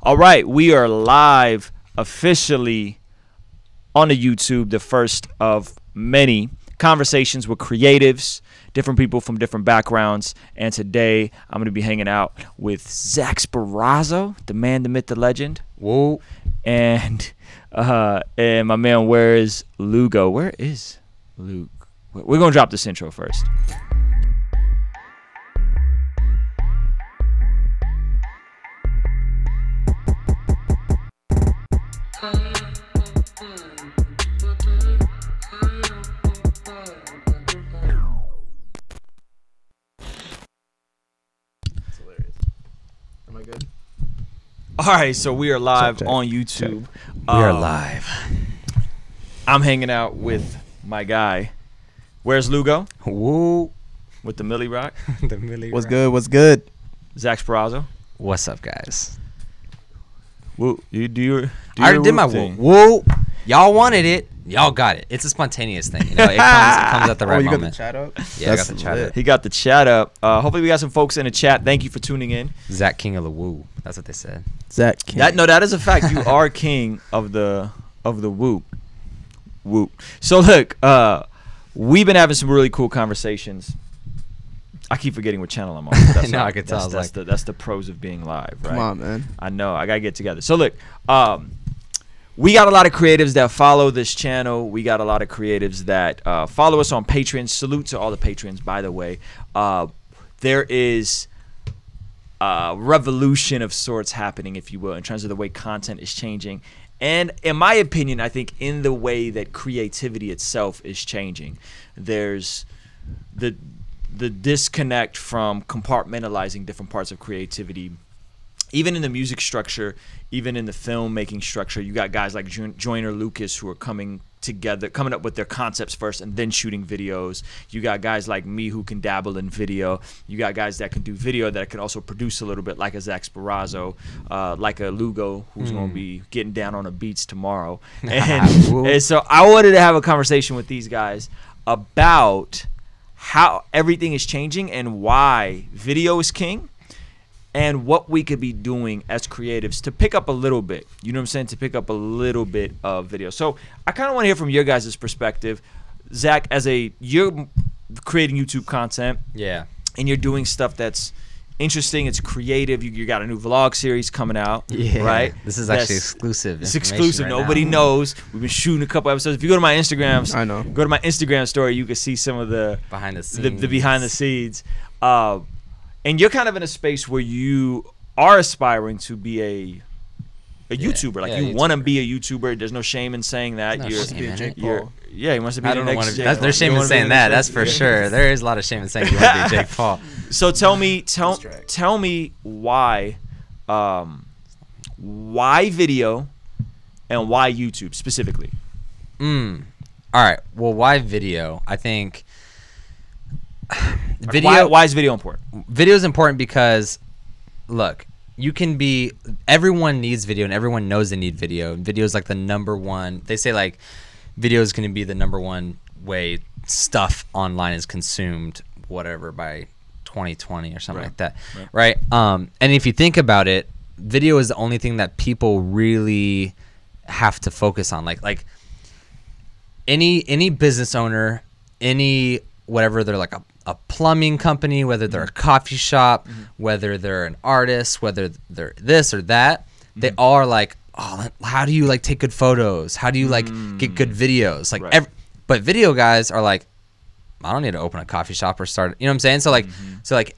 All right, we are live officially on the YouTube, the first of many conversations with creatives, different people from different backgrounds. And today I'm going to be hanging out with Zach SPERRAZZO, the man, the myth, the legend. Whoa. And my man, WHERESLUGO. Where is Luke? We're going to drop this intro first. All right, so we are live on YouTube. We are live. I'm hanging out with my guy, WHERESLUGO, Woo. with the Millie Rock. The Millie What's Rock. good? What's good? Zach SPERRAZZO. What's up, guys? Woo, you do your. I already did my woo. Woo. Y'all wanted it. Y'all got it. It's a spontaneous thing. You know, it comes at the right you moment. got the chat up? Yeah, I got the chat up. He got the chat up. Hopefully, we got some folks in the chat. Thank you for tuning in. Zach King of the Woo. That's what they said. Zach King. That is a fact. You are king of the whoop. Whoop. So look, we've been having some really cool conversations. I keep forgetting what channel I'm on. That's No, I could tell. That's the pros of being live, right? Come on, man. I know. I gotta get together. So look, we got a lot of creatives that follow this channel. We got a lot of creatives that follow us on Patreon. Salute to all the patrons, by the way. There is a revolution of sorts happening, if you will, in terms of the way content is changing. And in my opinion, I think in the way that creativity itself is changing. There's the disconnect from compartmentalizing different parts of creativity. Even in the music structure, even in the filmmaking structure, you got guys like Joyner Lucas who are coming up with their concepts first and then shooting videos. You got guys like me who can dabble in video. You got guys that can do video that can also produce a little bit, like a Zach SPERRAZZO, like a Lugo who's going to be getting down on the beats tomorrow. And so I wanted to have a conversation with these guys about how everything is changing and why video is king. And what we could be doing as creatives to pick up a little bit, you know what I'm saying, to pick up a little bit of video. So I kind of want to hear from your guys' perspective. Zach, you're creating YouTube content. Yeah. And you're doing stuff that's interesting. It's creative. You got a new vlog series coming out. Yeah. Right? This is actually exclusive. It's exclusive. Right. Nobody knows. We've been shooting a couple episodes. If you go to my Instagram, go to my Instagram story, you can see some of the behind the scenes. The behind the scenes. And you're kind of in a space where you are aspiring to be a YouTuber. Like you want to be a YouTuber. There's no shame in saying that. He wants to be a Jake Paul. Yeah, he wants to be the next Jake Paul. There's shame in saying that. That's for sure. There is a lot of shame in saying you want to be Jake Paul. So tell me why video and why YouTube specifically? All right. Well, why video? I think video. Why is video important? Video is important because, look, everyone needs video and everyone knows they need video. Video is like the number-one. They say like video is going to be the #1 way stuff online is consumed, whatever, by 2020 or something like that, right? And if you think about it, video is the only thing that people really have to focus on. Like any business owner, any whatever, they're like a plumbing company, whether they're a coffee shop, whether they're an artist, whether they're this or that, they all are like, oh, how do you like take good photos? How do you like get good videos? Like, but video guys are like, I don't need to open a coffee shop or start, you know what I'm saying? So like,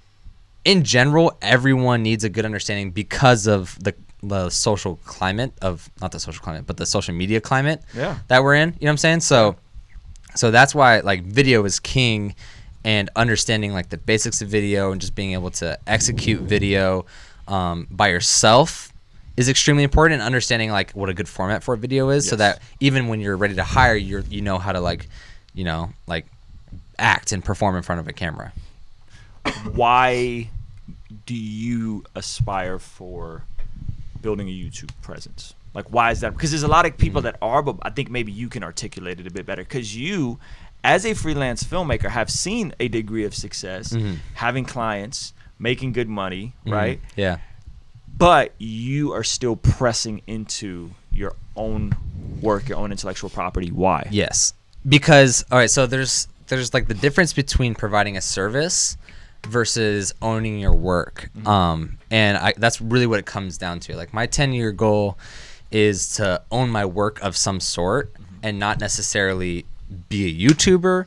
in general, everyone needs a good understanding because of the social climate of, not the social climate, but the social media climate that we're in, you know what I'm saying? So that's why like video is king. And understanding like the basics of video and just being able to execute video by yourself is extremely important. And understanding like what a good format for a video is, so that even when you're ready to hire, you know how to like act and perform in front of a camera. Why do you aspire for building a YouTube presence? Like, why is that? Because there's a lot of people that are, but I think maybe you can articulate it a bit better. Because you, as a freelance filmmaker, have seen a degree of success, having clients, making good money, right? Yeah. but you are still pressing into your own work, your own intellectual property. Why? Yes, because all right, so there's like the difference between providing a service versus owning your work. And that's really what it comes down to. Like, my 10-year goal is to own my work of some sort and not necessarily be a YouTuber.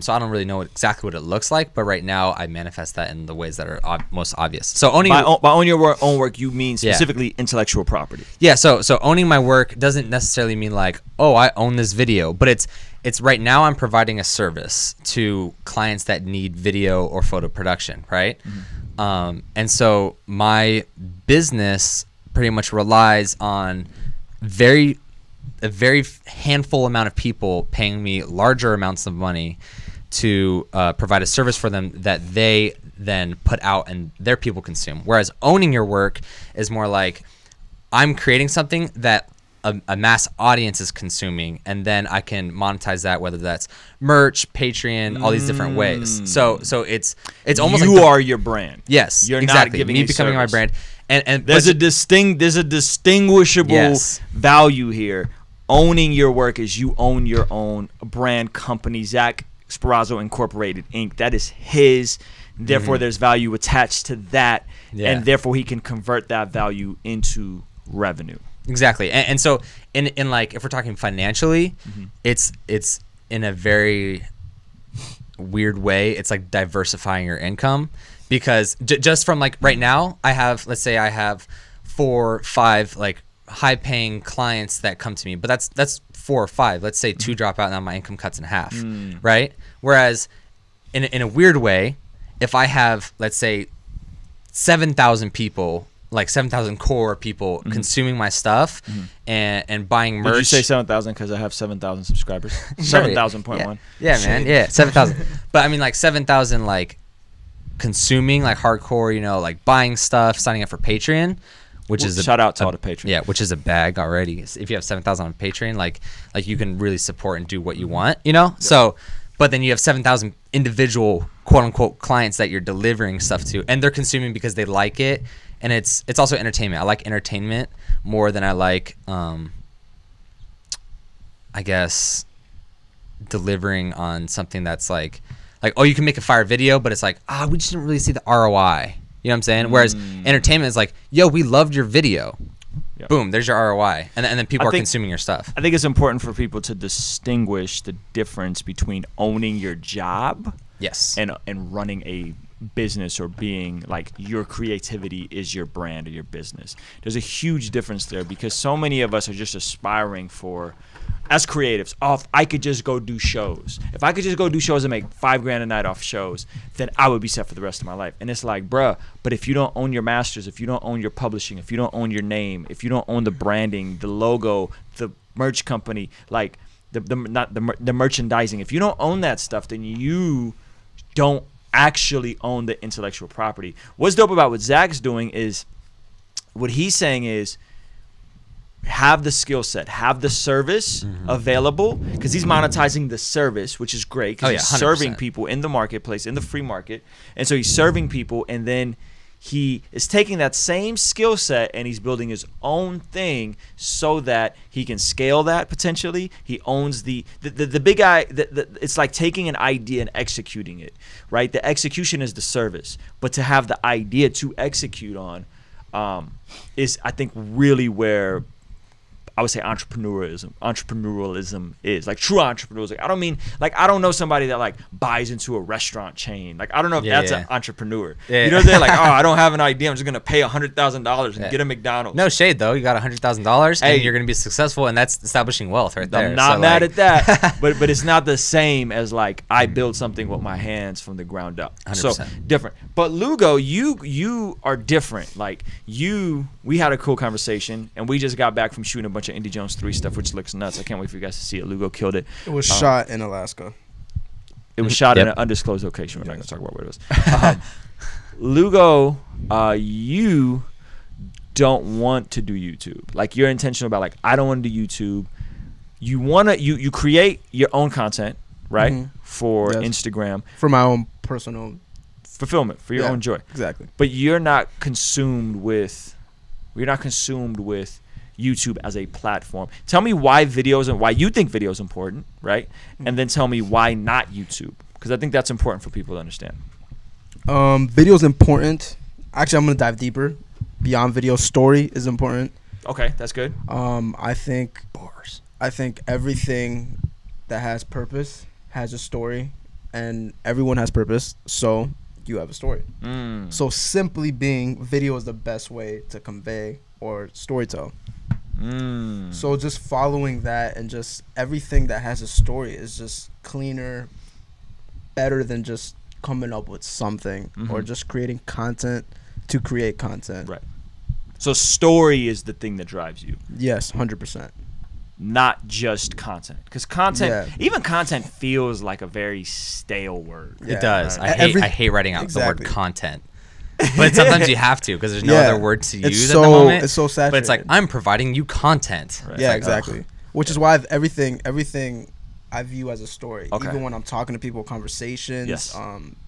So I don't really know exactly what it looks like, but right now I manifest that in the ways that are most obvious. So owning by owning your own work, you mean specifically intellectual property. Yeah. So owning my work doesn't necessarily mean like, oh, I own this video, but it's right now I'm providing a service to clients that need video or photo production, right? And so my business pretty much relies on a very handful amount of people paying me larger amounts of money to provide a service for them that they then put out and their people consume. Whereas owning your work is more like, I'm creating something that a mass audience is consuming, and then I can monetize that, whether that's merch, Patreon, all these different ways. So it's almost like you are your brand. Yes, you're exactly. not giving me becoming service. my brand. And there's a distinguishable value here. Owning your work is you own your own brand company, Zach SPERRAZZO Incorporated Inc. That is his. Therefore, there's value attached to that, and therefore he can convert that value into revenue. Exactly. And so in like, if we're talking financially, it's in a very weird way. It's like diversifying your income, because just from like right now, let's say I have 4 or 5 like high paying clients that come to me, but that's 4 or 5. Let's say 2 drop out, now my income cuts in half, right? Whereas in a weird way, if I have, let's say, 7,000 people, like 7,000 core people consuming my stuff and buying merch. Did you say 7,000 because I have 7,000 subscribers? 7,000.1. Yeah, man. Yeah, 7,000. But I mean, like 7,000 like consuming, like hardcore, you know, like buying stuff, signing up for Patreon, which is shout out to all the Patreon. Yeah, which is a bag already. If you have 7,000 on Patreon, like you can really support and do what you want, you know? Yeah. So, but then you have 7,000 individual quote unquote clients that you're delivering stuff to, and they're consuming because they like it. And it's also entertainment. I like entertainment more than I like, I guess, delivering on something that's like, oh, you can make a fire video, but it's like, we just didn't really see the ROI. You know what I'm saying? Whereas entertainment is like, yo, we loved your video. Yep. Boom, there's your ROI. And then people are consuming your stuff. I think it's important for people to distinguish the difference between owning your job and running a business, or being like your creativity is your brand or your business. There's a huge difference there, because so many of us are just aspiring for, as creatives, if I could just go do shows. If I could just go do shows and make $5 grand a night off shows, then I would be set for the rest of my life. And it's like, bruh, but if you don't own your masters, if you don't own your publishing, if you don't own your name, if you don't own the branding, the logo, the merch company, like the merchandising, if you don't own that stuff, then you don't actually own the intellectual property. What's dope about what Zach's doing is, what he's saying is, have the skill set, have the service available, because he's monetizing the service, which is great, because he's serving people in the marketplace, in the free market. And so he's serving people, and then he is taking that same skill set and he's building his own thing so that he can scale that potentially. He owns the big guy. It's like taking an idea and executing it, right? The execution is the service, but to have the idea to execute on is, I think, really where I would say entrepreneurialism is. Like, true entrepreneurs. Like, I don't mean, like, I don't know somebody that like buys into a restaurant chain. Like, I don't know if that's an entrepreneur. You know, they're like, oh, I don't have an idea, I'm just gonna pay $100,000 and get a McDonald's. No shade though. You got $100,000 and you're gonna be successful, and that's establishing wealth right there. I'm not mad at that, but it's not the same as like I build something with my hands from the ground up. 100%. So different. But Lugo, you are different. Like, we had a cool conversation, and we just got back from shooting a bunch of Indie Jones 3 stuff, which looks nuts. I can't wait for you guys to see it. Lugo killed it. It was shot in Alaska. It was shot in an undisclosed location. We're not going to talk about where it was. Lugo, you don't want to do YouTube. Like, you're intentional about, like, I don't want to do YouTube. You want to, you create your own content, right? For Instagram. For my own personal fulfillment, for your own joy. Exactly. But you're not consumed with We're not consumed with YouTube as a platform. Tell me why videos and why you think video is important, right? And then tell me why not YouTube, because I think that's important for people to understand. Video is important. Actually, I'm gonna dive deeper. Beyond video, story is important. Okay, that's good. I think everything that has purpose has a story, and everyone has purpose. So you have a story. So simply being, video is the best way to convey or storytell. So just following that, and just everything that has a story is just cleaner, better than just coming up with something or just creating content to create content. Right. So story is the thing that drives you. Yes, 100%. Not just content, because content, even content feels like a very stale word. It does. Right. I hate writing out the word content. But sometimes you have to, because there's no other word to use so, at the moment. It's so saturated. But it's like, I'm providing you content. Right. Yeah, Like, exactly. Which is why everything I view as a story. Okay. Even when I'm talking to people, conversations, Yes.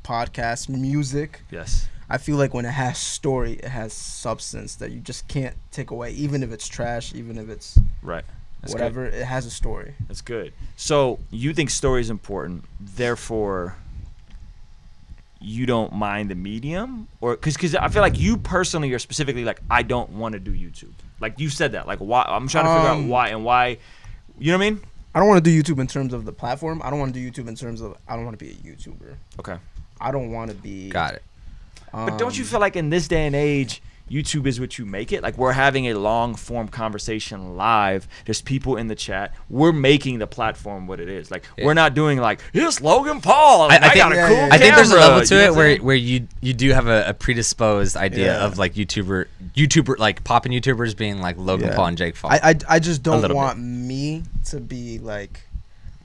podcasts, music. Yes. I feel like when it has story, it has substance that you just can't take away, even if it's trash, even if it's Right. That's whatever. It has a story. That's good. So you think story is important, therefore you don't mind the medium, or because I feel like you personally are specifically like, I don't want to do YouTube. Like you said that. Like why? I'm trying to figure out why and why. You know what I mean? I don't want to do YouTube in terms of the platform. I don't want to do YouTube in terms of I don't want to be a YouTuber. Okay. I don't want to be. Got it. But don't you feel like in this day and age, YouTube is what you make it? Like we're having a long form conversation live. There's people in the chat. We're making the platform what it is. Like we're not doing like, here's Logan Paul. I got a cool camera. I think there's a level to You know it what I'm where you do have a predisposed idea Yeah. of like YouTuber like popping YouTubers being like Logan Paul and Jake Paul. I just don't little want me to be like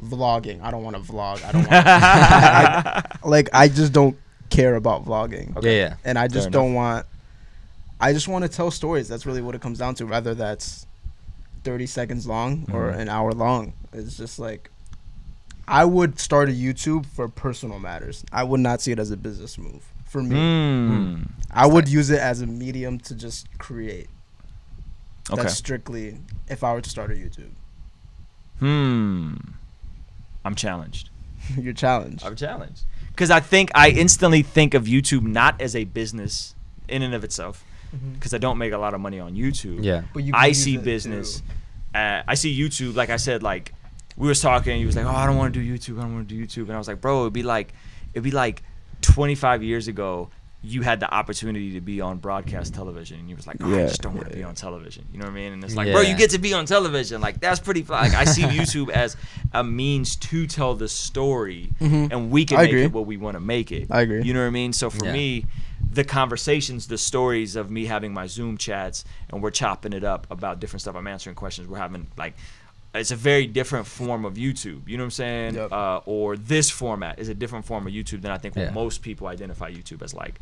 vlogging. I don't want to vlog. I don't want I just don't care about vlogging. Okay. Yeah. And I just don't want. I just want to tell stories. That's really what it comes down to. Whether that's 30 seconds long or an hour long. It's just like, I would start a YouTube for personal matters. I would not see it as a business move for me. I would use it as a medium to just create. Okay. That's strictly if I were to start a YouTube. I'm challenged. You're challenged. I'm challenged. Because I instantly think of YouTube not as a business in and of itself. Because I don't make a lot of money on YouTube. Yeah. But you can I use see it business. I see YouTube, like I said, like we was talking, and he was like, oh, I don't want to do YouTube. I don't want to do YouTube. And I was like, bro, it'd be like 25 years ago, you had the opportunity to be on broadcast television, and you was like, oh, I just don't want to be on television. You know what I mean? And it's like, bro, you get to be on television. Like, that's pretty fly. Like, I see YouTube as a means to tell the story, and we can make it what we want to make it. I agree. You know what I mean? So for me, the conversations, the stories of me having my Zoom chats, and we're chopping it up about different stuff. I'm answering questions. We're having, like, it's a very different form of YouTube. You know what I'm saying? Yep. Or this format is a different form of YouTube than I think what most people identify YouTube as, like,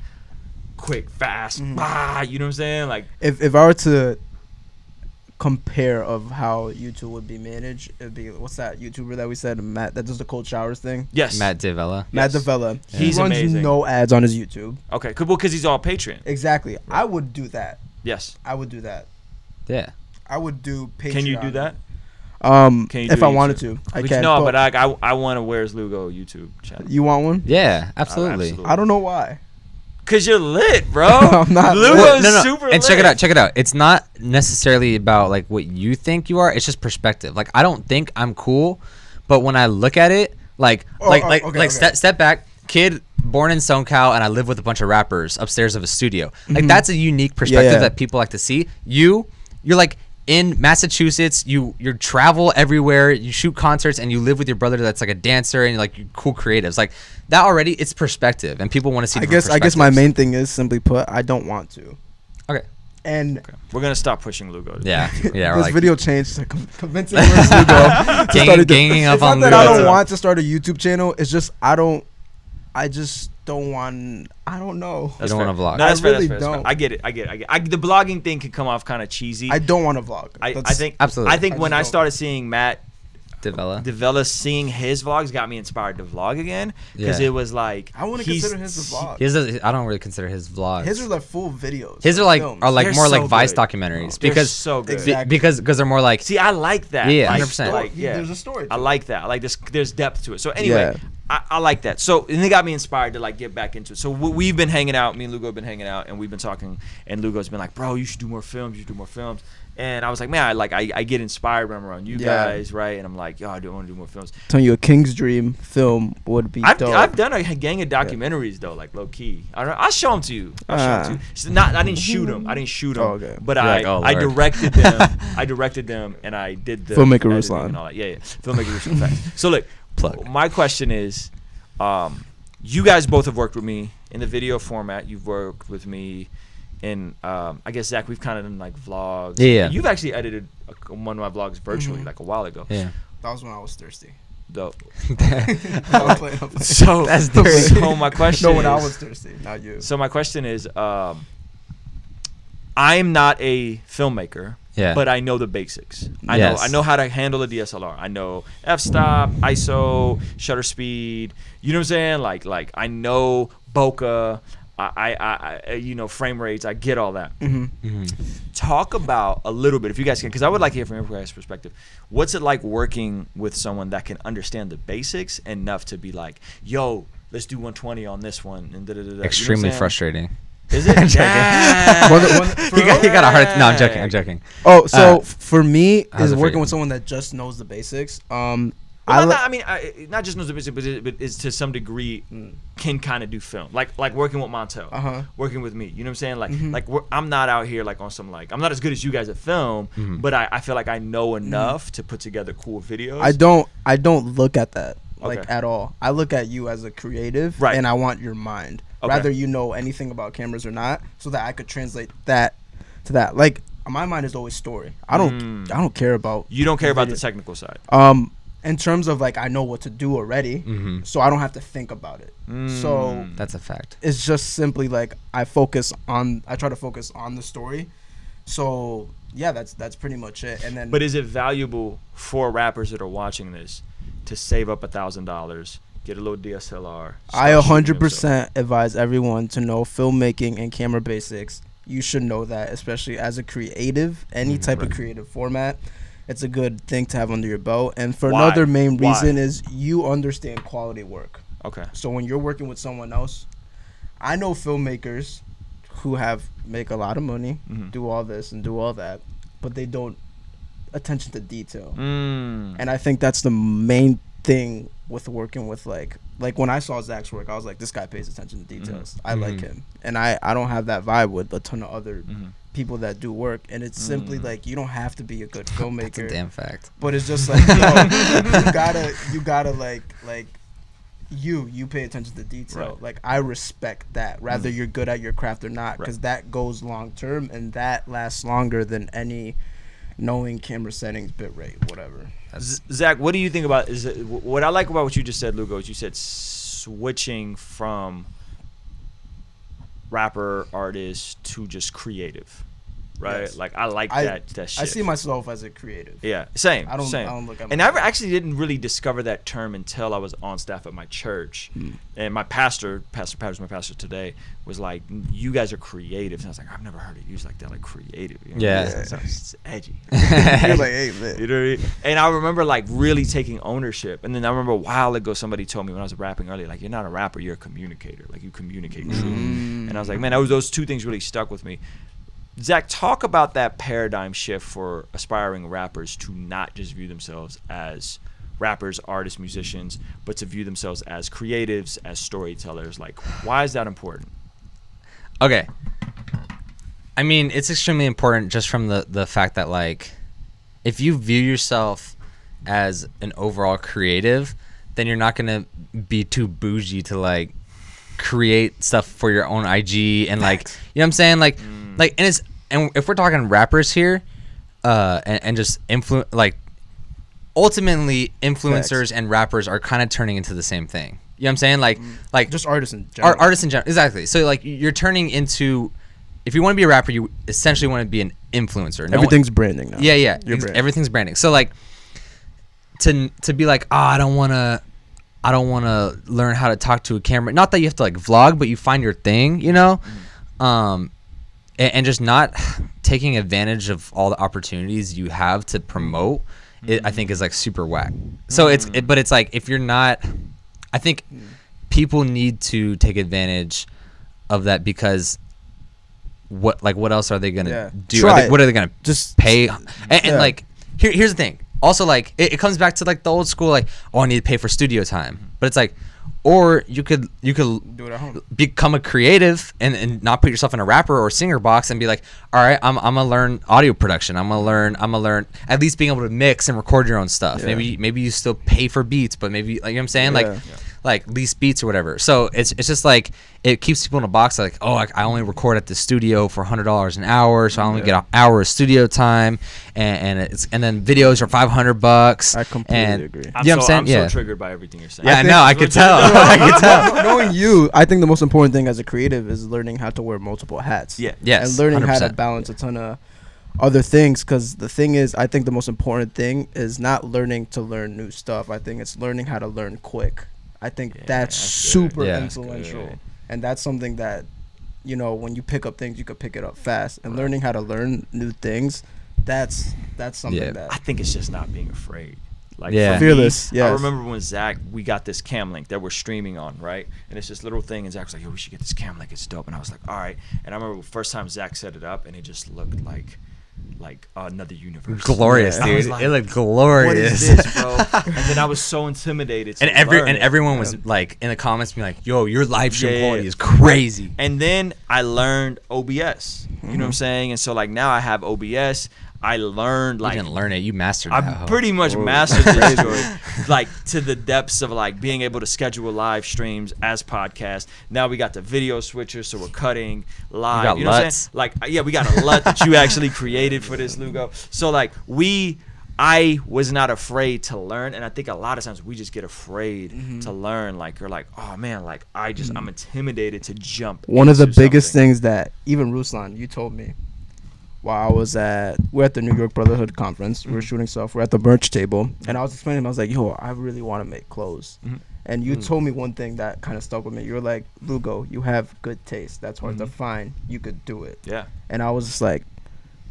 quick, fast, you know what I'm saying? Like, if I were to compare of how YouTube would be managed, it'd be, what's that YouTuber that we said, Matt, that does the cold showers thing? yes. Matt Davella. Matt Davella. He's He runs amazing. no ads on his YouTube. Okay, well, because he's all Patreon. Exactly. I would do that. Yes. I would do that. Yeah. I would do Patreon. Can you do that? Can Can you if do I YouTube? wanted to, I can. No, but I want a Where's Lugo YouTube channel. You want one? Yeah, absolutely. I don't know why. Cause you're lit, bro. I'm not Lugo's lit. super And lit. check it out. It's not necessarily about like what you think you are. It's just perspective. Like, I don't think I'm cool, but when I look at it, step back, kid born in SoCal, and I live with a bunch of rappers upstairs of a studio. Like, that's a unique perspective that people like to see. You're like in Massachusetts, you travel everywhere, you shoot concerts, and you live with your brother that's like a dancer, and like, you're cool creatives. Like, that already, it's perspective, and people want to see. I guess my main thing is, simply put, I don't want to. Okay. And we're gonna stop pushing Lugo. Yeah. Yeah. this Like, video changed to convincing Where's Lugo. ganging up It's on not that I Lugo. don't want to start a YouTube channel. It's just I just don't want. I don't know. You don't want to vlog. No, that's I fair, really that's fair. don't. I get it. The blogging thing can come off kind of cheesy. I don't want to vlog. I That's- think Absolutely. I think I when just I don't. started seeing Matt Devella, seeing his vlogs got me inspired to vlog again because it was like I wouldn't consider his a vlog. I don't really consider his vlogs. His are like full videos. His are like films. more so like Vice good. documentaries They're because so good. Exactly. because they're more like See, I like that. Yeah, like, 100%. Like, yeah, There's a story to I it. like that. I like this. There's depth to it. So anyway, I like that. So and it got me inspired to like get back into it. So we've been hanging out. Me and Lugo have been hanging out, and we've been talking. And Lugo's been like, "Bro, you should do more films. You should do more films." And I was like, "Man, I get inspired when I'm around you guys, right?" And I'm like, "Yo, I do want to do more films." Telling you a King's Dream film would be dope. I've done a gang of documentaries though, like low key. I'll show them to you. I'll show them to you. It's not. I didn't shoot them. Oh, okay. But You're like, oh, I Lord. directed them. I directed them, and I did the Filmmaker editing Ruslan. and all that. Yeah. Filmmaker Ruslan. Facts. So look, Plug. my question is, you guys both have worked with me in the video format. You've worked with me in, I guess Zach, we've kind of done like vlogs. Yeah. You've actually edited one of my vlogs virtually like a while ago. Yeah. That was when I was thirsty. Though. I'm playing. So That's dirty. So my question. No, when is, I was thirsty, not you. So my question is, I'm not a filmmaker, Yeah. but I know the basics. I Yes. know how to handle a DSLR. I know f-stop, ISO, shutter speed. You know what I'm saying? Like I know bokeh. I you know, frame rates. I get all that. Talk about a little bit, if you guys can, because I would like to hear from your guys' perspective. What's it like working with someone that can understand the basics enough to be like, yo, let's do 120 on this one, and da da da. Extremely frustrating. Is it? I'm joking. Yeah. He got a heart. No, I'm joking. Oh, so for me, how's is it for working you? with someone that just knows the basics. Well, not just knows the basics, but is to some degree can kind of do film, like working with Montel, working with me. You know what I'm saying? Like I'm not out here like on some like I'm not as good as you guys at film, but I feel like I know enough to put together cool videos. I don't look at that like Okay. at all. I look at you as a creative, Right. and I want your mind, Okay. whether you know anything about cameras or not, so that I could translate that to that. Like my mind is always story. I don't care about. You don't care about the video. technical side. In terms of like I know what to do already, so I don't have to think about it. So That's a fact. it's just simply like I try to focus on the story. So yeah, that's pretty much it. And then But is it valuable for rappers that are watching this to save up $1,000, get a little DSLR? I start shooting 100% advise everyone to know filmmaking and camera basics. You should know that, especially as a creative, any type of creative format. It's a good thing to have under your belt. And for Why? another main Why? reason is you understand quality work. Okay. So when you're working with someone else, I know filmmakers who make a lot of money, do all this and do all that, but they don't attention to detail. And I think that's the main thing with working with like when I saw Zach's work, I was like, this guy pays attention to details. I like him. And I don't have that vibe with a ton of other people that do work. And it's simply like you don't have to be a good filmmaker. That's a damn fact. But it's just like you gotta like you pay attention to detail. Right. Like I respect that, whether you're good at your craft or not, because that goes long term and that lasts longer than any knowing camera settings, bit rate, whatever. Zach, what do you think about what I like about what you just said, Lugo, is you said switching from rapper artist to just creative, right? Yes. Like I like that shit. I see myself as a creative. Yeah, same. I don't look at and I actually didn't really discover that term until I was on staff at my church, and my pastor Patter's my pastor today, was like, "You guys are creative." And I was like, "I've never heard it used like that, like creative." You know? Yeah. It sounds edgy. You're like, hey, man. You know what I mean? And I remember like really taking ownership. And then I remember a while ago somebody told me when I was rapping earlier, like, you're not a rapper, you're a communicator. Like you communicate truth. And I was like, man, those two things really stuck with me. Zach, talk about that paradigm shift for aspiring rappers to not just view themselves as rappers, artists, musicians, but to view themselves as creatives, as storytellers. Like, why is that important? Okay. I mean, it's extremely important just from the fact that, like, if you view yourself as an overall creative, then you're not going to be too bougie to, like, create stuff for your own IG and, like, you know what I'm saying? Like, and if we're talking rappers here, and just like, ultimately, influencers and rappers are kind of turning into the same thing. You know what I'm saying? Like just artists in general. Artists in general, exactly. So like you're turning into, if you want to be a rapper, you essentially want to be an influencer. Everything's branding now. Yeah, Your brand. everything's branding. So like, to be like, oh, I don't want to learn how to talk to a camera. Not that you have to like vlog, but you find your thing, you know. And just not taking advantage of all the opportunities you have to promote, I think is like super whack. So but it's like, if you're not, I think people need to take advantage of that, because what else are they gonna do? What are they gonna just pay? And like, here's the thing. Also, like, it comes back to like the old school, like, oh, I need to pay for studio time. But it's like, or you could do it at home. Become a creative and not put yourself in a rapper or singer box and be like, all right, I'm gonna learn audio production. I'm gonna learn at least being able to mix and record your own stuff. Maybe you still pay for beats, but maybe, like, you know what I'm saying, like lease beats or whatever. So it's just like, it keeps people in a box, like, oh, I only record at the studio for $100 an hour, so I only get an hour of studio time, and then videos are $500. I completely agree. I'm so triggered by everything you're saying. Yeah, I know. I could tell. I could tell. Knowing you, I think the most important thing as a creative is learning how to wear multiple hats. Yeah. Yes. And learning 100%. how to balance a ton of other things, because the thing is, I think the most important thing is not learning to learn new stuff. I think it's learning how to learn quick. I think that's super influential. Good. And that's something that, you know, when you pick up things, you could pick it up fast. And learning how to learn new things, that's something that I think it's just not being afraid. Like, fearless. I remember when Zach, we got this cam link that we're streaming on, right? And it's this little thing, and Zach was like, yo, we should get this cam link, it's dope. And I was like, all right. And I remember the first time Zach set it up, and it just looked like another universe. Glorious, dude. Like, it looked glorious. What is this, bro? And then I was so intimidated to everyone was like in the comments being like, yo, your live stream quality is crazy. And then I learned OBS. You know what I'm saying? And so, like, now I have OBS. I learned, like, you didn't learn it, you mastered it. I pretty much mastered this story, like, to the depths of, like, being able to schedule live streams as podcasts. Now we got the video switcher, so we're cutting live. You know what I'm saying? Like, yeah, we got a LUT that you actually created for this, Lugo. So, like, I was not afraid to learn, and I think a lot of times we just get afraid to learn. Like, you're like, oh man, like, I'm intimidated to jump. One of the biggest things that even Ruslan, you told me, while we're at the New York Brotherhood conference, we were shooting stuff, we're at the merch table, and I was explaining to him, I was like, yo, I really want to make clothes. And you told me one thing that kind of stuck with me. You were like, Lugo, you have good taste. That's hard to find. You could do it. Yeah. And I was just like,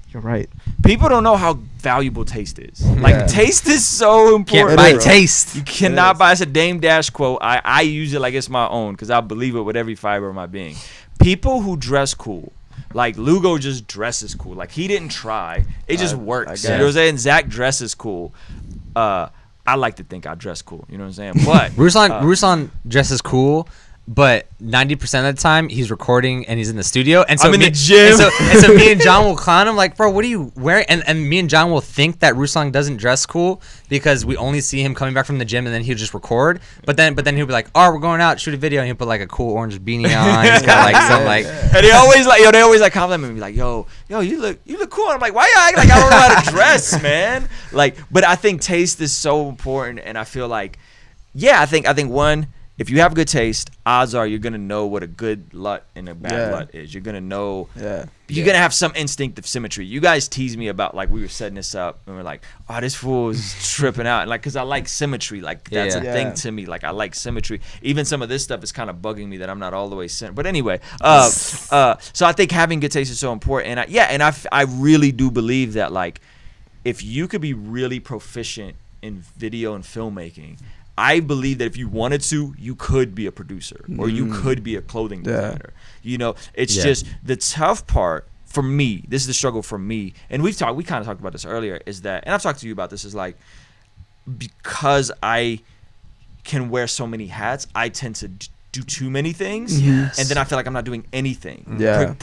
you're right. People don't know how valuable taste is. Like, taste is so important. Can't buy taste. You cannot buy. It's a Dame Dash quote. I use it like it's my own, because I believe it with every fiber of my being. People who dress cool, like, Lugo just dresses cool. Like, he didn't try. It just works. You know what I'm saying? Zach dresses cool. I like to think I dress cool. You know what I'm saying? But Ruslan dresses cool, but 90% of the time he's recording and he's in the studio, and so I'm in the gym. And so me and John will clown him like, bro, what are you wearing? And me and John will think that Ruslan doesn't dress cool because we only see him coming back from the gym, and then he'll just record. But then he'll be like, oh, we're going out, shoot a video, and he'll put like a cool orange beanie on. He's got like some like, and they always like compliment me and be like, yo, you look cool. And I'm like, why you acting like I don't know how to dress, man? Like, but I think taste is so important, and I feel like, I think one, if you have good taste, odds are you're gonna know what a good LUT and a bad LUT is. You're gonna know. You're gonna have some instinct of symmetry. You guys tease me about, like, we were setting this up and we're like, oh, this fool is tripping out, and like, cause I like symmetry. Like, that's a thing to me. Like, I like symmetry. Even some of this stuff is kind of bugging me that I'm not all the way centered. But anyway, so I think having good taste is so important. And I really do believe that, like, if you could be really proficient in video and filmmaking, I believe that if you wanted to, you could be a producer or you could be a clothing designer. You know, it's just the tough part for me. This is the struggle for me. And we kind of talked about this earlier, is that, and I've talked to you about this, is like, because I can wear so many hats, I tend to do too many things, and then I feel like I'm not doing anything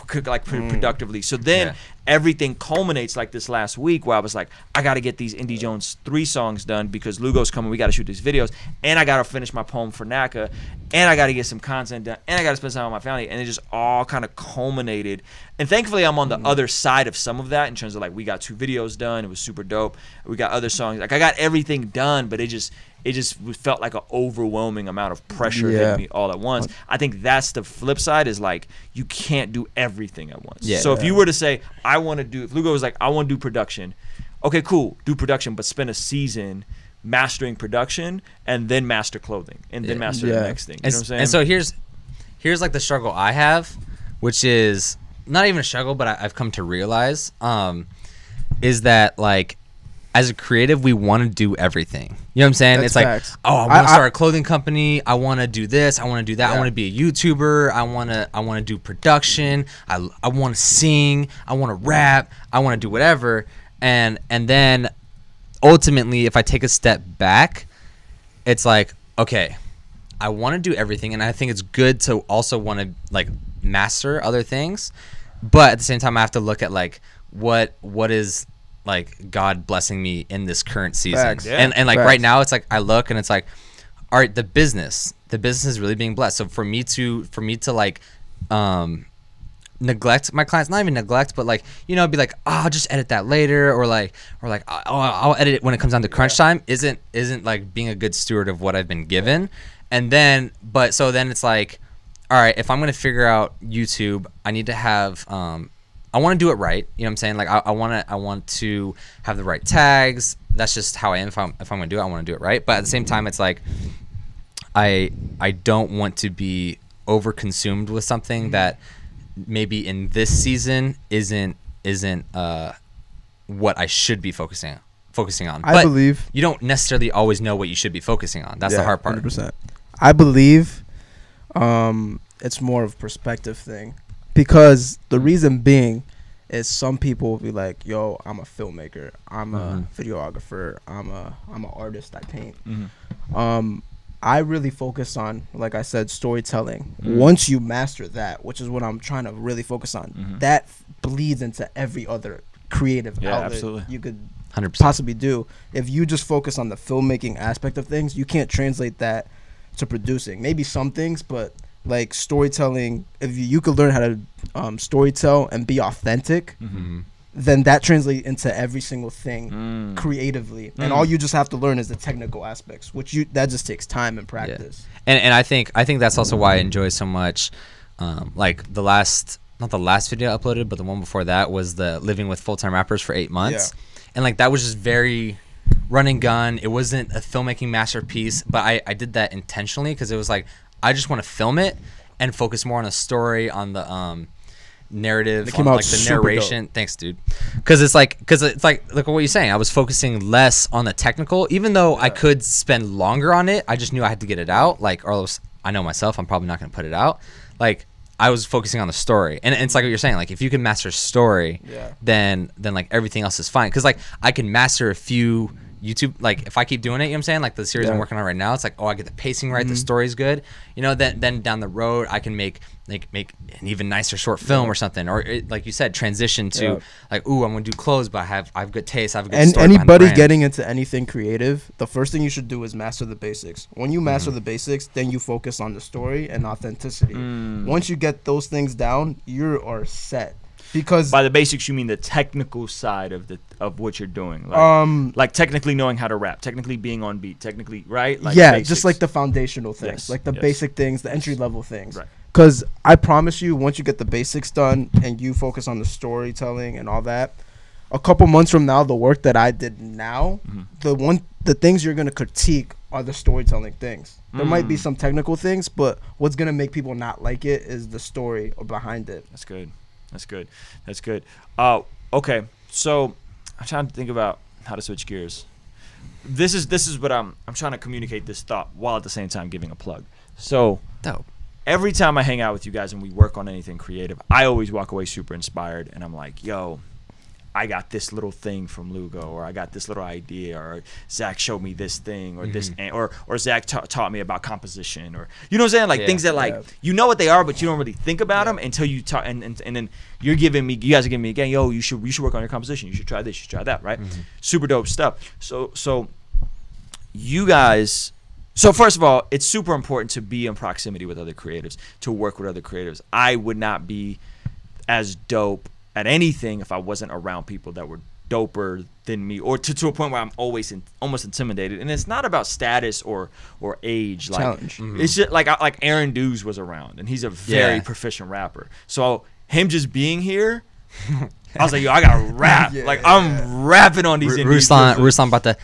productively. So then everything culminates like this last week, where I was like, I got to get these Indie Jones 3 songs done because Lugo's coming, we got to shoot these videos, and I got to finish my poem for NACA, and I got to get some content done, and I got to spend time with my family, and it just all kind of culminated. And thankfully I'm on the other side of some of that, in terms of, like, we got 2 videos done, it was super dope, we got other songs, like, I got everything done, but it just felt like an overwhelming amount of pressure hitting me all at once. I think that's the flip side, is like, you can't do everything at once. So if you were to say, if Lugo was like, I want to do production, okay, cool, do production, but spend a season mastering production and then master clothing and then master the next thing. You know what I'm saying? And so here's like the struggle I have, which is not even a struggle, but I've come to realize, is that like as a creative, we want to do everything. You know what I'm saying? That's it's facts. like, oh, I want to start a clothing company. I want to do this. I want to do that. Yeah. I want to be a YouTuber. I want to do production. I want to sing. I want to rap. I want to do whatever. And then ultimately, if I take a step back, it's like, okay, I want to do everything, and I think it's good to also want to like master other things, but at the same time, I have to look at like what is like God blessing me in this current season. Facts. Yeah. And like Facts. right now, it's like I look and it's like, all right, the business is really being blessed. So for me to like neglect my clients, not even neglect, but like, you know, be like, oh, I'll just edit that later, or like oh, I'll edit it when it comes down to crunch time, isn't like being a good steward of what I've been given. And then so then it's like, all right, if I'm gonna figure out YouTube, I need to have I want to do it right. You know what I'm saying? Like I want to have the right tags. That's just how I am. If I'm gonna do it, I want to do it right. But at the same time, it's like I don't want to be over consumed with something that maybe in this season isn't what I should be focusing on. I believe you don't necessarily always know what you should be focusing on. That's the hard part. 100%. I believe it's more of a perspective thing, because the reason being is some people will be like, yo, I'm a filmmaker, I'm a videographer, I'm an artist, I paint. I really focus on, like I said, storytelling. Once you master that, which is what I'm trying to really focus on, that bleeds into every other creative outlet absolutely. you could 100%. possibly do. If you just focus on the filmmaking aspect of things, you can't translate that to producing. Maybe some things, but like storytelling, if you could learn how to storytell and be authentic, then that translates into every single thing creatively. And all you just have to learn is the technical aspects, which that just takes time and practice. Yeah. And I think that's also why I enjoy so much like not the last video I uploaded, but the one before that was the living with full-time rappers for 8 months. And like that was just very run and gun. It wasn't a filmmaking masterpiece, but I did that intentionally because it was like I just want to film it and focus more on the story, on the narrative, on like the narration. Dope. Thanks, dude. Because it's like look at what you're saying. I was focusing less on the technical, even though I could spend longer on it. I just knew I had to get it out. Like, or else I know myself, I'm probably not gonna put it out. Like, I was focusing on the story, and it's like what you're saying. Like, if you can master story, then like everything else is fine. Because like I can master a few YouTube, like if I keep doing it, you know what I'm saying? Like the series I'm working on right now, it's like, oh, I get the pacing right, the story's good. You know, then down the road I can make an even nicer short film or something, or like you said, transition to like, ooh, I'm gonna do clothes, but I have good taste, I have a good story. And anybody getting into anything creative, the first thing you should do is master the basics. When you master the basics, then you focus on the story and authenticity. Once you get those things down, you are set. Because by the basics, you mean the technical side of what you're doing, like technically knowing how to rap, technically being on beat, technically, right? Like just like the foundational things, like the basic things, the entry level things. Right. Because I promise you, once you get the basics done and you focus on the storytelling and all that, a couple months from now, the work that I did now, the things you're gonna critique are the storytelling things. There might be some technical things, but what's gonna make people not like it is the story behind it. That's good. That's good. Okay, so I'm trying to think about how to switch gears. This is what I'm trying to communicate this thought while at the same time giving a plug. So dope. Every time I hang out with you guys and we work on anything creative, I always walk away super inspired, and I'm like, yo, I got this little thing from Lugo, or I got this little idea, or Zach showed me this thing, or this, or Zach taught me about composition, or you know what I'm saying, like things that like you know what they are, but you don't really think about them until you talk, and then you guys are giving me again, yo, you should work on your composition, you should try this, you should try that, right? Super dope stuff. So you guys. So first of all, it's super important to be in proximity with other creatives, to work with other creatives. I would not be as dope at anything if I wasn't around people that were doper than me, or to a point where I'm always almost intimidated. And it's not about status or age. Like, challenge. It's just like Aaron Dews was around, and he's a very proficient rapper. So him just being here, I was like, yo, I gotta rap. Like I'm rapping on these Indian Ruslan about the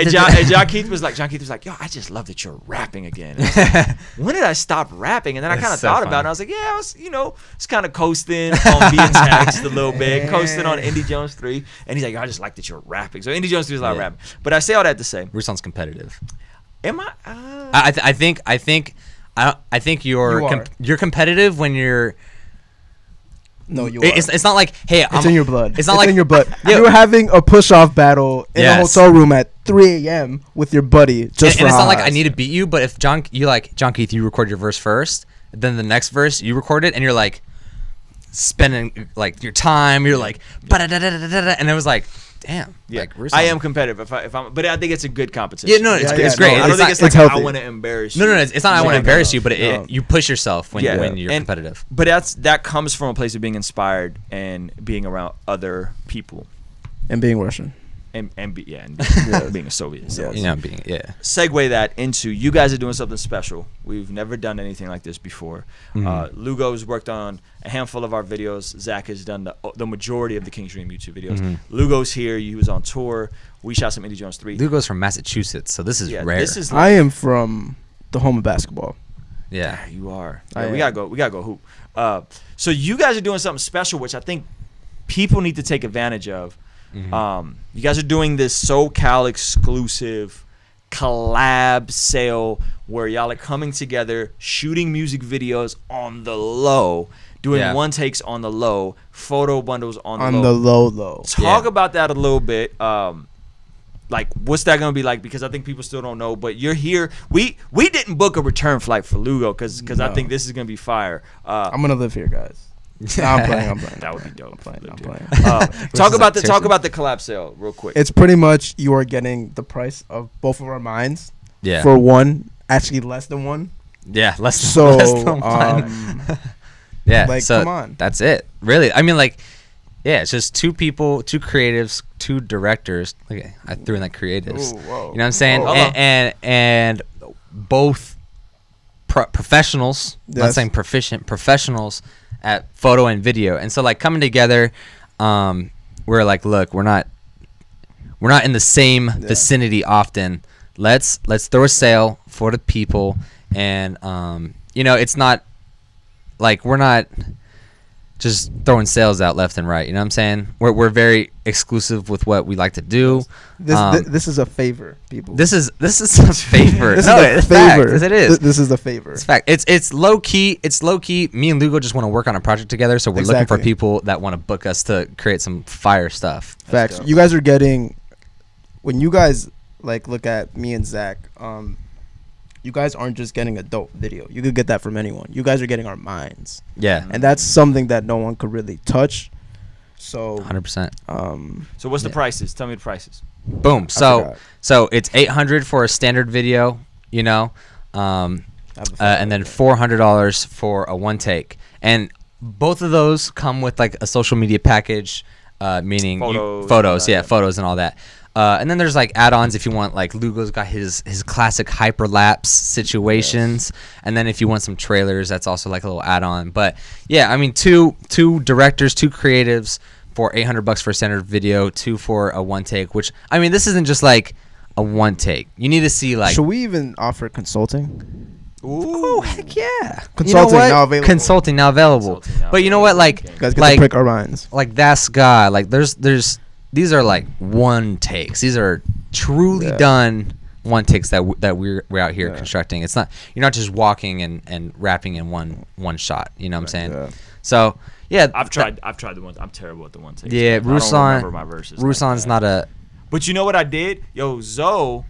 And John Keith was like, yo, I just love that you're rapping again. And I was like, when did I stop rapping? And then I kind of thought about it. And I was like, yeah, I was, it's kind of coasting on being text a little bit, coasting on Indy Jones 3. And he's like, I just like that you're rapping. So Indy Jones 3 is a lot of rapping. But I say all that to say, Ruslan's competitive. Am I? I think you're competitive when you're. No, you are. It's not like, hey, it's in your blood. It's not like in your blood. You were having a push-off battle in a hotel room at 3 a.m. with your buddy. And it's not like I need to beat you, but if John Keith, you record your verse first, then the next verse you record it, and you're like spending like your time. You're like, and it was like, damn. Yeah, like, I am competitive. But I think it's a good competition. Yeah, no, it's great. I don't think it's like I want to embarrass you. No, it's not I want to embarrass you, but you push yourself when you're competitive. But that comes from a place of being inspired and being around other people. And being Russian. And being a Soviet. So Segue that into, you guys are doing something special. We've never done anything like this before. Lugo's worked on a handful of our videos. Zach has done the majority of the King's Dream YouTube videos. Lugo's here. He was on tour. We shot some Indy Jones 3. Lugo's from Massachusetts, so this is rare. I am from the home of basketball. Yeah, you are. We gotta go hoop. So you guys are doing something special, which I think people need to take advantage of. You guys are doing this SoCal exclusive collab sale where y'all are coming together, shooting music videos on the low, doing one takes on the low, photo bundles on the low. Talk about that a little bit. Like, what's that gonna be like? Because I think people still don't know. But you're here. We didn't book a return flight for Lugo because I think this is gonna be fire. I'm gonna live here, guys. No, I'm playing. That would be dope. I'm playing. Talk about the collab sale real quick. It's pretty much you are getting the price of both of our mines. Yeah. For one, actually less than one. Yeah, less than one. Yeah. Like, so come on. That's it. Really. I mean, like, yeah, it's just two people, two creatives, two directors. Okay, I threw in like creatives. Ooh, whoa. You know what I'm saying? And both professionals. Yes. Not saying proficient. Professionals at photo and video. And so like coming together, we're like, look, we're not in the same vicinity often. Let's throw a sale for the people, and it's not like we're not just throwing sales out left and right. You know what I'm saying? We're very exclusive with what we like to do. This is a favor, people. This is a favor. It's a favor. It is. This is a favor. It's fact. It's low key. It's low key. Me and Lugo just want to work on a project together, so we're looking for people that want to book us to create some fire stuff. Facts. You guys are getting, when you guys like look at me and Zach, you guys aren't just getting a dope video. You could get that from anyone. You guys are getting our minds. Yeah. And that's something that no one could really touch. So 100%. So what's the prices? Tell me the prices. Boom. So it's $800 for a standard video, and then $400 for a one take. And both of those come with like a social media package, meaning photos and all that. And then there's like add-ons if you want, like Lugo's got his classic hyperlapse situations, and then if you want some trailers, that's also like a little add-on. But yeah, I mean, two directors, two creatives for $800 for a standard video, 2 for a one take. Which, I mean, this isn't just like a one take. You need to see like. Should we even offer consulting? Ooh, heck yeah! Consulting now available. Consulting now available. But you know what? Like, you guys get to prick our minds. Like that's guy. Like there's. These are like one takes. These are truly done one takes that we're out here constructing. It's not, you're not just walking and rapping in one shot. You know what I'm saying? Yeah. So yeah, I've tried the one. I'm terrible at the one takes. Yeah, Ruslan. I don't remember my verses. Ruslan's not a. But you know what I did? Yo, Zoe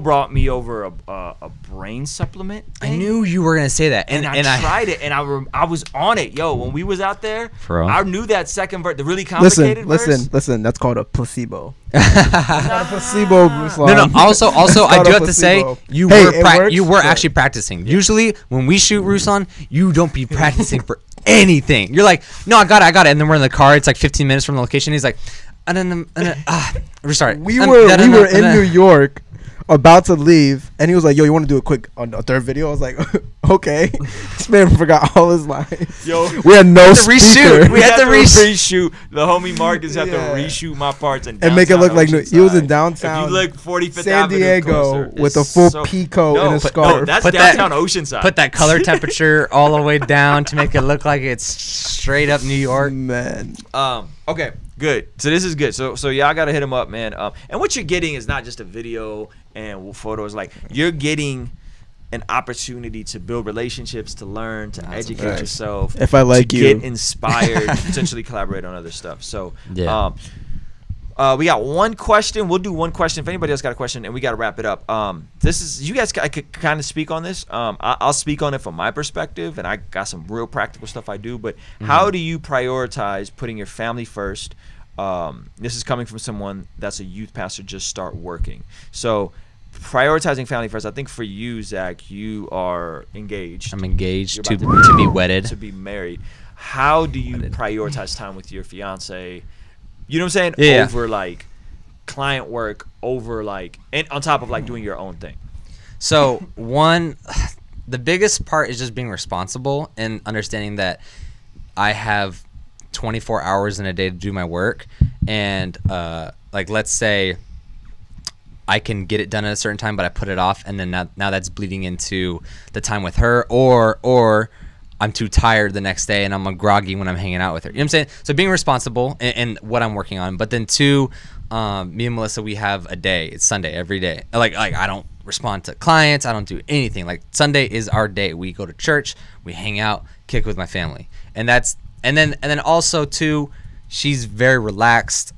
brought me over a brain supplement thing. I knew you were gonna say that, and I tried it, and I was on it. Yo, when we was out there, bro. I knew that second verse, the really complicated verse. Listen. That's called a placebo. Not a placebo, Ruslan. No. Also, I do have to say you were actually practicing. Usually, when we shoot Ruslan, you don't be practicing for anything. You're like, no, I got it, and then we're in the car. It's like 15 minutes from the location. He's like, restart. We were in New York. about to leave, and he was like, "Yo, you want to do a quick on a third video?" I was like, "Okay." This man forgot all his lines. Yo, we had no speaker. We had to reshoot. The homie Marcus had to reshoot my parts and make it look like he was in downtown. If you look 45th San Diego with a full peacoat and a scarf. No, that's downtown Oceanside. Put that color temperature all the way down to make it look like it's straight up New York. Man. Okay. Good. So this is good. So y'all gotta hit him up, man. And what you're getting is not just a video and photos. Like, you're getting an opportunity to build relationships, to learn, to educate yourself. If I like to you, get inspired, potentially collaborate on other stuff. So yeah. We got one question. We'll do one question. If anybody else got a question, and we got to wrap it up. This is, you guys, I could kind of speak on this. I'll speak on it from my perspective, and I got some real practical stuff I do. But how do you prioritize putting your family first? This is coming from someone that's a youth pastor, just start working. So prioritizing family first. I think for you, Zach, you are engaged. I'm engaged to be wedded. To be married. How do you prioritize time with your fiance? You know what I'm saying? Yeah. Over like client work, over like, and on top of like doing your own thing. So the biggest part is just being responsible and understanding that I have 24 hours in a day to do my work. And like, let's say I can get it done at a certain time, but I put it off, and then now that's bleeding into the time with her, or I'm too tired the next day and I'm groggy when I'm hanging out with her. You know what I'm saying? So being responsible in what I'm working on. But then two, me and Melissa, we have a day. It's Sunday every day. Like I don't respond to clients. I don't do anything. Like, Sunday is our day. We go to church, we hang out, kick with my family. And then also too, she's very relaxed.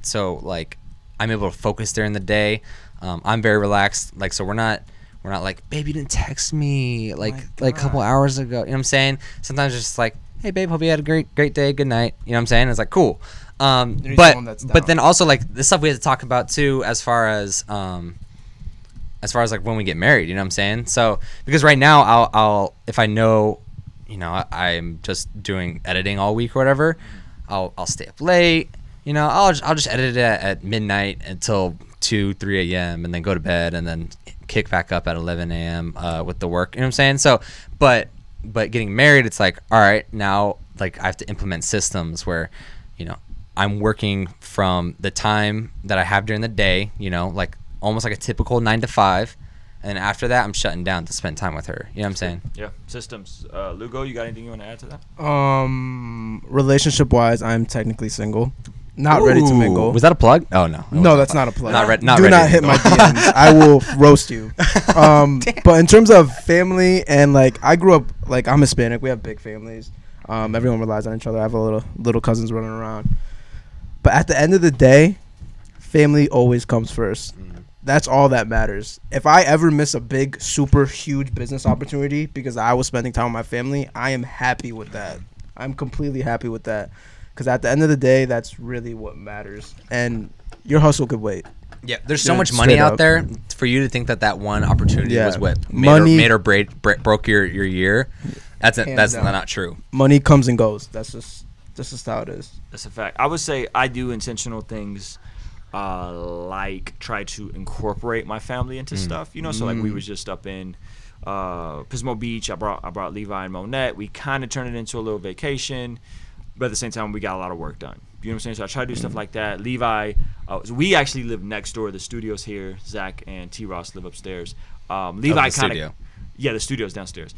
So like, I'm able to focus during the day. I'm very relaxed. Like, so we're not like, babe, you didn't text me like a couple hours ago. You know what I'm saying? Sometimes it's just like, hey, babe, hope you had a great day. Good night. You know what I'm saying? It's like, cool. But then also like the stuff we have to talk about too, as far as like when we get married. You know what I'm saying? So because right now I'll if I know, you know, I'm just doing editing all week or whatever, I'll stay up late. You know, I'll just edit it at midnight until 2-3 a.m. and then go to bed and then kick back up at 11 a.m. With the work. You know what I'm saying? So, but getting married, it's like, all right, now like I have to implement systems where, you know, I'm working from the time that I have during the day, you know, like almost like a typical 9 to 5. And after that, I'm shutting down to spend time with her. You know what I'm saying? Yeah. Systems. Lugo, you got anything you want to add to that? Relationship wise, I'm technically single. Not ready to mingle. Was that a plug? Oh no. No, that's not a plug. Not Do ready not to hit mingle. my DMs. I will roast you. But in terms of family and like, I grew up like, I'm Hispanic. We have big families. Everyone relies on each other. I have a little cousins running around. But at the end of the day, family always comes first. That's all that matters. If I ever miss a big, super huge business opportunity because I was spending time with my family, I am happy with that. I'm completely happy with that. Because at the end of the day, that's really what matters. And your hustle could wait. Yeah, there's so much money out there for you to think that one opportunity was what made or broke your year. That's not true. Money comes and goes. That's just how it is. That's a fact. I would say I do intentional things, like try to incorporate my family into stuff. You know, so like we was just up in Pismo Beach. I brought Levi and Monette. We kind of turned it into a little vacation. But at the same time, we got a lot of work done. You know what I'm saying? So I try to do stuff like that. Levi, so we actually live next door. The studio's here. Zach and T. Ross live upstairs. Levi kind of, the studio's downstairs.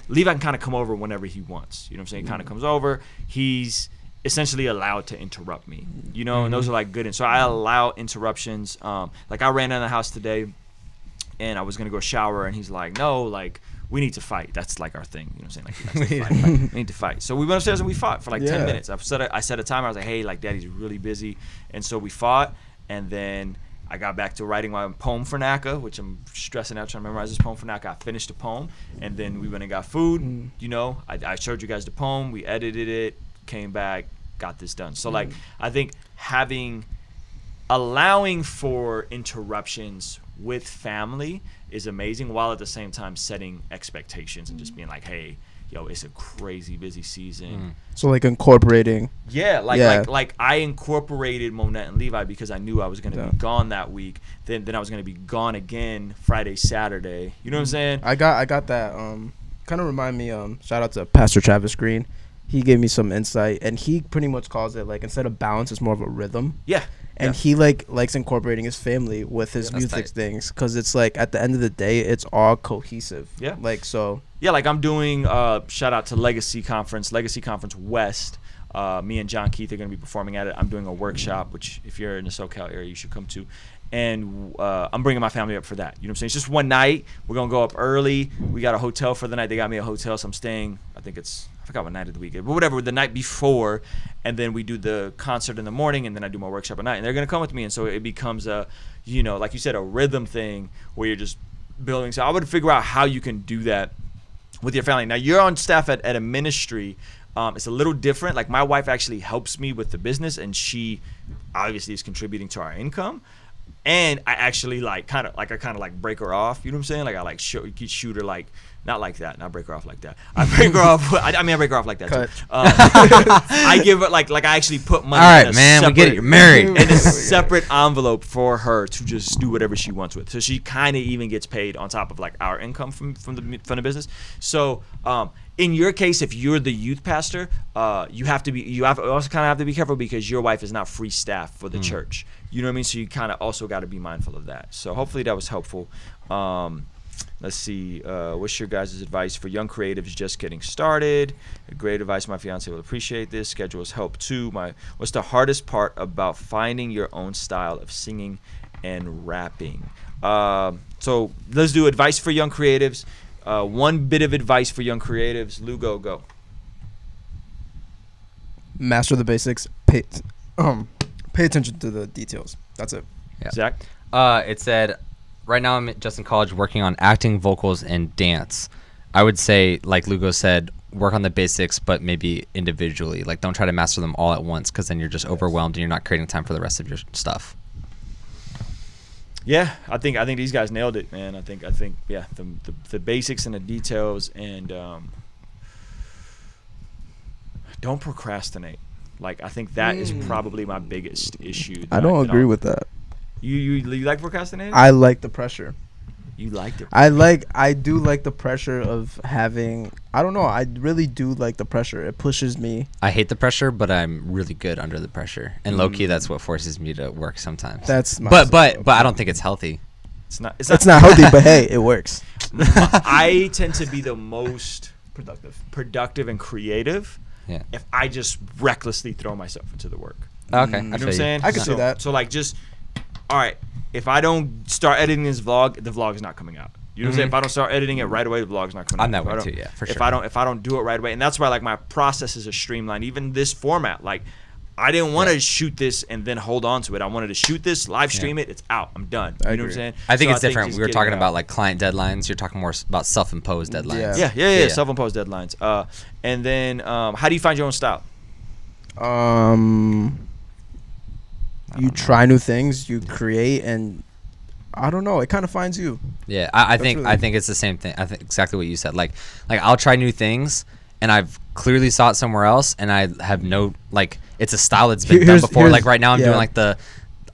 Levi can kind of come over whenever he wants. You know what I'm saying? Kind of comes over. He's essentially allowed to interrupt me. You know, and those are like good. And so I allow interruptions. Like I ran in the house today, and I was gonna go shower, and he's like, "No, like." We need to fight. That's like our thing. You know what I'm saying? Like, fight. We need to fight. So we went upstairs and we fought for like 10 minutes. I set a timer. I was like, hey, like Daddy's really busy. And so we fought. And then I got back to writing my poem for NACA, which I'm stressing out trying to memorize this poem for NACA. I finished the poem. And then we went and got food. You know, I showed you guys the poem. We edited it, came back, got this done. So like, I think allowing for interruptions with family is amazing, while at the same time setting expectations and just being like, hey, yo, it's a crazy busy season. So like incorporating. Yeah, Yeah. like I incorporated Monette and Levi because I knew I was gonna Yeah. be gone that week. Then I was gonna be gone again Friday, Saturday. You know what I'm saying? I got that. Kind of remind me. Shout out to Pastor Travis Green. He gave me some insight, and he pretty much calls it like instead of balance, it's more of a rhythm. Yeah. And he likes incorporating his family with his that's music tight. things, because it's like at the end of the day, it's all cohesive. Yeah. Like so. Yeah, like I'm doing shout out to Legacy Conference West. Me and John Keith are going to be performing at it. I'm doing a workshop, which if you're in the SoCal area, you should come to. And I'm bringing my family up for that. You know what I'm saying? It's just one night. We're going to go up early. We got a hotel for the night. They got me a hotel, so I'm staying, I forgot what night of the week, but whatever, the night before. And then we do the concert in the morning, and then I do my workshop at night. And they're going to come with me. And so it becomes a, you know, like you said, a rhythm thing where you're just building. So I would figure out how you can do that with your family. Now, you're on staff at a ministry. It's a little different. Like my wife actually helps me with the business, and she obviously is contributing to our income. And I actually I kind of break her off. You know what I'm saying? Like I shoot her like, not like that. Not break her off like that. I break her off. I break her off like that Cut. too. I give her like I actually put money. All in right, a man, we get it. You're married. in a separate envelope for her to just do whatever she wants with. So she kind of even gets paid on top of like our income from the business. So in your case, if you're the youth pastor, you also kind of have to be careful because your wife is not free staff for the church. You know what I mean? So you kind of also got to be mindful of that. So hopefully that was helpful. Let's see. What's your guys' advice for young creatives just getting started? Great advice. My fiance will appreciate this. Schedules help too. What's the hardest part about finding your own style of singing and rapping? So let's do advice for young creatives. One bit of advice for young creatives. Lugo, go. Master the basics. Pay attention to the details. That's it. Yeah. Zach? It said, right now I'm just in college working on acting, vocals, and dance. I would say, like Lugo said, work on the basics, but maybe individually. Like, don't try to master them all at once, because then you're just overwhelmed and you're not creating time for the rest of your stuff. Yeah, I think these guys nailed it, man. I think yeah, the basics and the details, and don't procrastinate. Like I think that is probably my biggest issue. I don't agree with that. You like procrastinating? I like the pressure. You liked it. I do like the pressure of having. I don't know. I really do like the pressure. It pushes me. I hate the pressure, but I'm really good under the pressure. And low key, that's what forces me to work sometimes. That's my but I don't think it's healthy. It's not healthy, but hey, it works. I tend to be the most productive and creative. Yeah. If I just recklessly throw myself into the work. Okay, You know what I'm saying? I can see that. So like just, all right, if I don't start editing this vlog, the vlog is not coming out. You know what I'm saying? If I don't start editing it right away, the vlog's not coming out. I'm that If I way don't- too, yeah, for If sure. I don't do it right away, and that's why like my processes are streamlined. Even this format, like I didn't want to shoot this and then hold on to it. I wanted to shoot this, live stream it. It's out. I'm done. You know what I'm agree. saying? I think So it's different. just We were getting talking it about out. like client deadlines. You're talking more about self-imposed deadlines. Yeah. Yeah. Self-imposed deadlines. And then how do you find your own style? You try new things, you create, and I don't know. It kind of finds you. Yeah, I That's think really- I think it's the same thing. I think exactly what you said. Like I'll try new things, and I've clearly saw it somewhere else, and I have no like. It's a style that's been done Here's- before. here's- Like right now, I'm yeah. doing like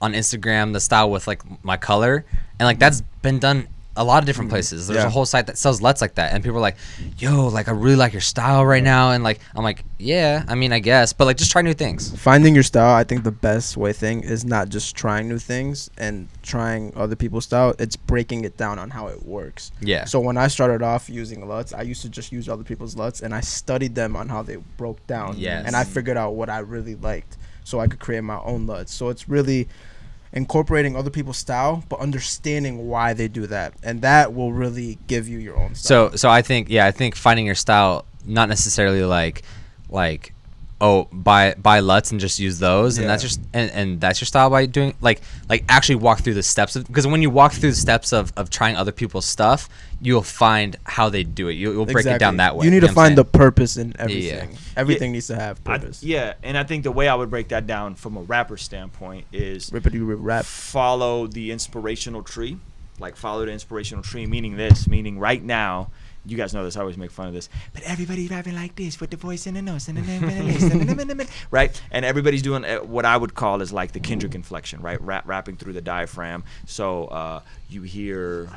on Instagram the style with like my color, and like that's been done a lot of different places. There's Yeah. a whole site that sells LUTs like that, and people are like, "Yo, like I really like your style right now," and like I'm like, "Yeah, I mean, I guess," but like just try new things. Finding your style, I think the best thing is not just trying new things and trying other people's style. It's breaking it down on how it works. Yeah. So when I started off using LUTs, I used to just use other people's LUTs, and I studied them on how they broke down. Yes. And I figured out what I really liked, so I could create my own LUTs. So it's really incorporating other people's style, but understanding why they do that, and that will really give you your own style. So I think finding your style, not necessarily like oh buy LUTs and just use those, and Yeah. that's just and that's your style by doing like actually walk through the steps of, because when you walk through the steps of trying other people's stuff, you'll find how they do it. You'll break it down that way. You need know to what I'm find the saying? purpose in Yeah. everything. Everything needs to have purpose. And I think the way I would break that down from a rapper standpoint is Rippity rip rap. follow the inspirational tree. Like follow the inspirational tree, meaning right now, you guys know this. I always make fun of this. But everybody's rapping like this with the voice in the nose, right? And everybody's doing what I would call is like the Kendrick inflection, right? Rapping through the diaphragm. So you hear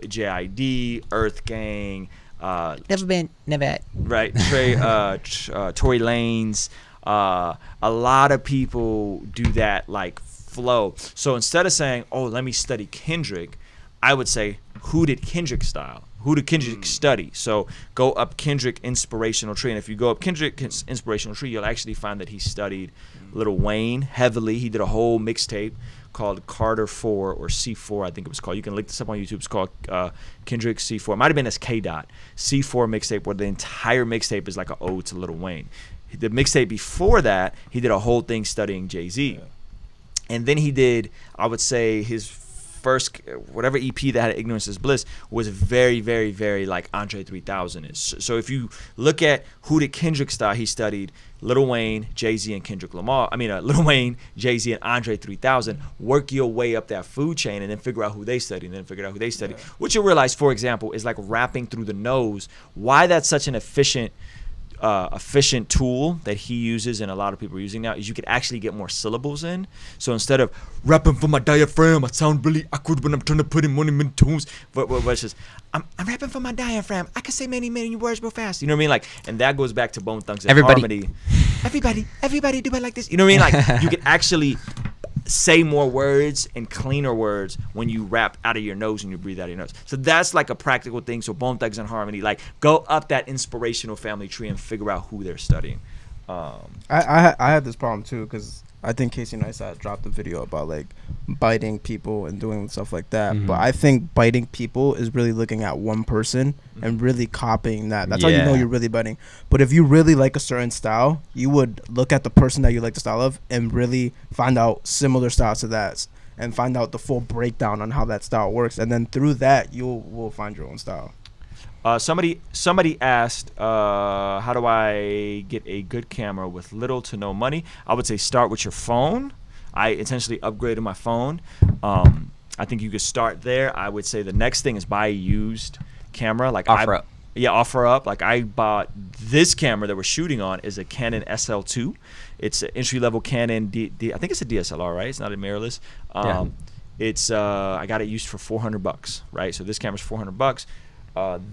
JID, Earth Gang, Never been, never had. right? Tory Lanez. A lot of people do that like flow. So instead of saying, "Oh, let me study Kendrick," I would say, "Who did Kendrick style? Who did Kendrick study?" So go up Kendrick inspirational tree, and if you go up Kendrick inspirational tree, you'll actually find that he studied Lil Wayne heavily. He did a whole mixtape called Carter 4 or C4, I think it was called. You can look this up on YouTube. It's called Kendrick C4. It might have been as K Dot C4 mixtape, where the entire mixtape is like an ode to Lil Wayne. The mixtape before that, he did a whole thing studying Jay-Z. Yeah. And then he did, I would say, his first, whatever EP that had Ignorance is Bliss was very, very, very like Andre 3000 is. So if you look at who did Kendrick style, he studied Lil Wayne, Jay-Z, and Kendrick Lamar. I mean, Lil Wayne, Jay-Z, and Andre 3000. Work your way up that food chain and then figure out who they study and then figure out who they study. Yeah. What you'll realize, for example, is like rapping through the nose. Why that's such an efficient tool that he uses and a lot of people are using now is you could actually get more syllables in. So instead of rapping from my diaphragm, I sound really awkward when I'm trying to put in monument tunes. But it's just, I'm rapping from my diaphragm. I can say many words real fast. You know what I mean? Like, and that goes back to Bone Thugs and Harmony. Everybody do it like this. You know what I mean? Like, you could actually say more words and cleaner words when you rap out of your nose and you breathe out of your nose. So that's like a practical thing. So Bone Thugs and Harmony, like, go up that inspirational family tree and figure out who they're studying. I had this problem too, because I think Casey Neistat dropped a video about like biting people and doing stuff like that. Mm-hmm. But I think biting people is really looking at one person and really copying that. That's how you know you're really biting. But if you really like a certain style, you would look at the person that you like the style of and really find out similar styles to that and find out the full breakdown on how that style works. And then through that, you will find your own style. Somebody asked, how do I get a good camera with little to no money? I would say start with your phone. I intentionally upgraded my phone. I think you could start there. I would say the next thing is buy a used camera. Like offer up. Yeah, offer up. Like, I bought this camera that we're shooting on is a Canon SL2. It's an entry-level Canon. I think it's a DSLR, right? It's not a mirrorless. It's I got it used for $400, right? So this camera's $400.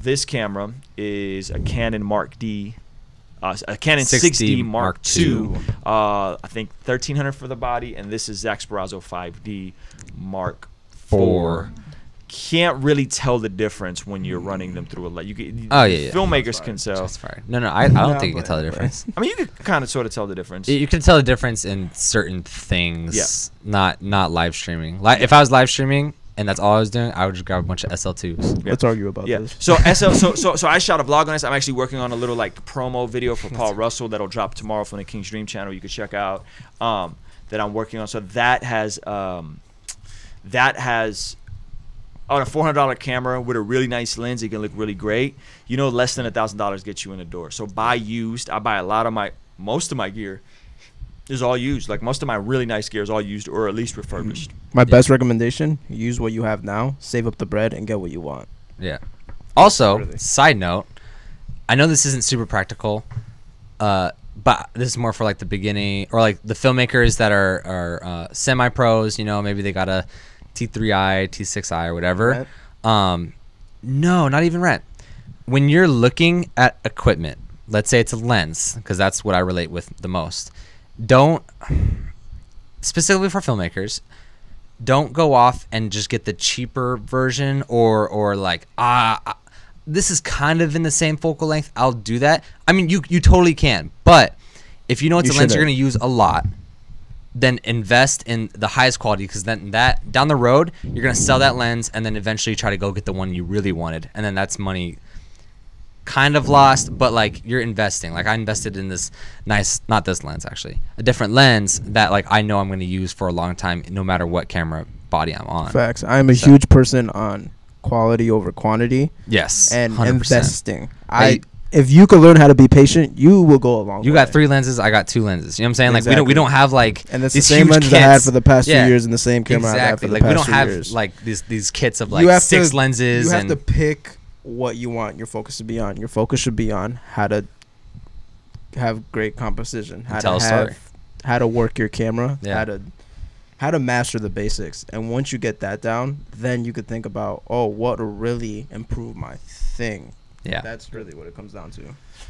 This camera is a Canon Mark D, a Canon 6D Mark II. I think $1,300 for the body, and this is Zach SPERRAZZO 5D Mark IV. Can't really tell the difference when you're running them through a light. Filmmakers can tell. That's fine. No, I don't think you can tell the difference. I mean, you could kind of sort of tell the difference. You can tell the difference in certain things. Yeah. Not live streaming. If I was live streaming and that's all I was doing, I would just grab a bunch of SL2s. Let's argue about this. So so I shot a vlog on this. I'm actually working on a little like promo video for Paul Russell that'll drop tomorrow from the King's Dream channel. You could check out that I'm working on. So that has on a $400 camera with a really nice lens, it can look really great. You know, less than $1,000 gets you in the door. So buy used. I buy most of my gear is all used. Like, most of my really nice gear is all used or at least refurbished. My best recommendation: use what you have now, save up the bread, and get what you want. Yeah. Also, side note, I know this isn't super practical, but this is more for like the beginning or like the filmmakers that are semi-pros. You know, maybe they got a T3i, T6i, or whatever. Rent? No, not even rent. When you're looking at equipment, let's say it's a lens, because that's what I relate with the most. Don't, specifically for filmmakers, don't go off and just get the cheaper version or like, this is kind of in the same focal length, I'll do that. I mean, you totally can, but if you know it's a lens you're going to use a lot, then invest in the highest quality, because then that down the road you're gonna sell that lens and then eventually try to go get the one you really wanted, and then that's money kind of lost, but like you're investing. Like, I invested in this nice, not this lens actually, a different lens that like I know I'm gonna use for a long time no matter what camera body I'm on. Facts. I'm a huge person on quality over quantity. Yes, and 100%. Investing. If you can learn how to be patient, you will go a long way. You got 3 lenses, I got 2 lenses. You know what I'm saying? Exactly. Like, we don't have like, and it's the same lenses I had for the past 2 years and the same camera I had for the past 2 years. We don't have like these kits of like 6 lenses. You have to pick what you want your focus to be on. Your focus should be on how to have great composition, how to work your camera, how to master the basics. And once you get that down, then you could think about, oh, what will really improve my thing. Yeah, that's really what it comes down to.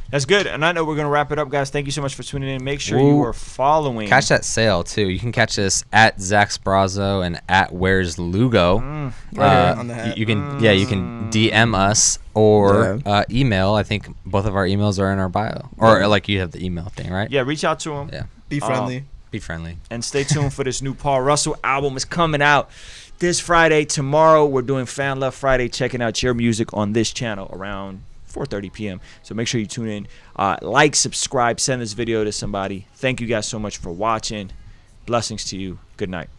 That's good. And I know we're going to wrap it up, guys. Thank you so much for tuning in. Make sure you are following. Catch that sale, too. You can catch us at Zach SPERRAZZO and at WHERESLUGO. On the hat. You can DM us or email. I think both of our emails are in our bio. Or, like, you have the email thing, right? Yeah, reach out to them. Yeah. Be friendly. Be friendly. And stay tuned for this new Paul Russell album. It's coming out this Friday. Tomorrow, we're doing Fan Love Friday, checking out your music on this channel around 4:30 p.m. So make sure you tune in. Like, subscribe, send this video to somebody. Thank you guys so much for watching. Blessings to you. Good night.